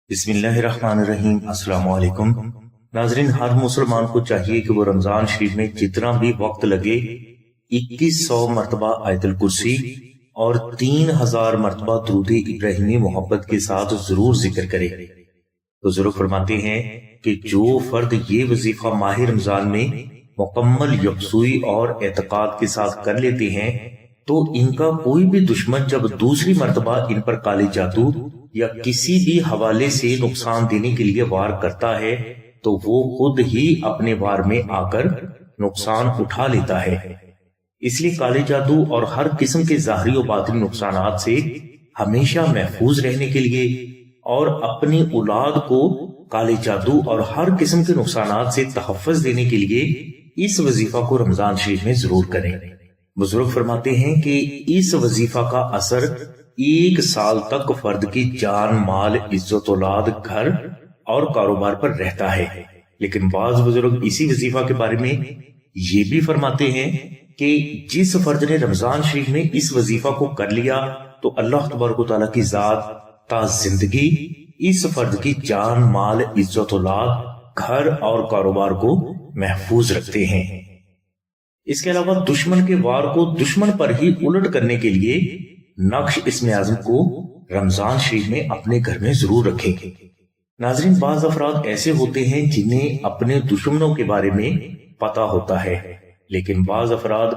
بسم اللہ الرحمن الرحیم۔ السلام علیکم ناظرین، ہر مسلمان کو چاہیے کہ وہ رمضان شریف میں جتنا بھی وقت لگے 2100 مرتبہ آیت الکرسی اور 3000 مرتبہ درود ابراہیمی محبت کے ساتھ ضرور ذکر کرے۔ تو ضرور فرماتے ہیں کہ جو فرد یہ وظیفہ ماہ رمضان میں مکمل یکسوئی اور اعتقاد کے ساتھ کر لیتے ہیں تو ان کا کوئی بھی دشمن جب دوسری مرتبہ ان پر کالے جادو یا کسی بھی حوالے سے نقصان دینے کے لیے وار کرتا ہے تو وہ خود ہی اپنے وار میں آ کر نقصان اٹھا لیتا ہے۔ اس لیے کالے جادو اور ہر قسم کے ظاہری و باطنی نقصانات سے ہمیشہ محفوظ رہنے کے لیے اور اپنی اولاد کو کالے جادو اور ہر قسم کے نقصانات سے تحفظ دینے کے لیے اس وظیفہ کو رمضان شریف میں ضرور کریں۔ بزرگ فرماتے ہیں کہ اس وظیفہ کا اثر 1 سال تک فرد کی جان، مال، عزت، اولاد، گھر اور کاروبار پر رہتا ہے۔ لیکن بعض بزرگ اسی وظیفہ کے بارے میں یہ بھی فرماتے ہیں کہ جس فرد نے رمضان شریف میں اس وظیفہ کو کر لیا تو اللہ تبارک و تعالیٰ کی ذات تا زندگی اس فرد کی جان، مال، عزت، اولاد، گھر اور کاروبار کو محفوظ رکھتے ہیں۔ اس کے علاوہ دشمن کے وار کو دشمن پر ہی الٹ کرنے کے لیے نقش اسم اعظم کو رمضان شریف میں اپنے گھر میں ضرور رکھیں۔ ناظرین، بعض افراد ایسے ہوتے ہیں جنہیں اپنے دشمنوں کے بارے میں پتا ہوتا ہے، لیکن بعض افراد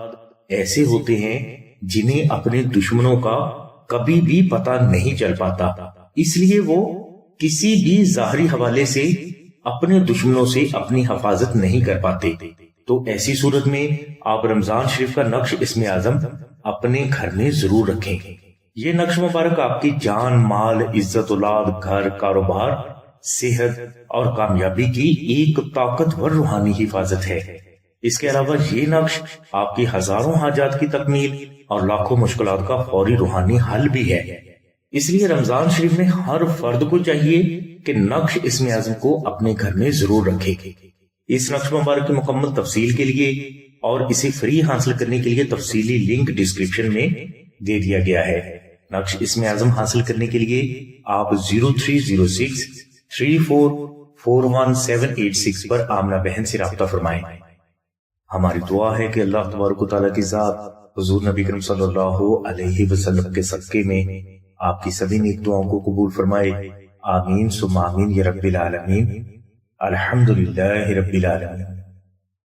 ایسے ہوتے ہیں جنہیں اپنے دشمنوں کا کبھی بھی پتا نہیں چل پاتا، اس لیے وہ کسی بھی ظاہری حوالے سے اپنے دشمنوں سے اپنی حفاظت نہیں کر پاتے۔ تو ایسی صورت میں آپ رمضان شریف کا نقش اسم اعظم اپنے گھر میں ضرور رکھیں۔ یہ نقش مبارک آپ کی جان، مال، عزت، اولاد، گھر، کاروبار، صحت اور کامیابی کی ایک طاقتور روحانی حفاظت ہے۔ اس کے علاوہ یہ نقش آپ کی ہزاروں حاجات کی تکمیل اور لاکھوں مشکلات کا فوری روحانی حل بھی ہے۔ اس لیے رمضان شریف میں ہر فرد کو چاہیے کہ نقش اسم اعظم کو اپنے گھر میں ضرور رکھے۔ اس نقش مبارک کی مکمل تفصیل کے لیے اور اسے فری حاصل کرنے کے لیے تفصیلی لنک ڈسکرپشن میں دے دیا گیا ہے۔ نقش اسم اعظم حاصل کرنے کے لیے آپ 0306 3441 پر آمنہ بہن سے رابطہ فرمائیں۔ ہماری دعا ہے کہ اللہ تبارک و تعالیٰ کی ذات حضور نبی کریم صلی اللہ علیہ وسلم کے صدقے میں آپ کی سبھی نیک دعاؤں کو قبول فرمائے۔ آمین ثم آمین یا رب العالمین۔ الحمدللہ رب العالمین۔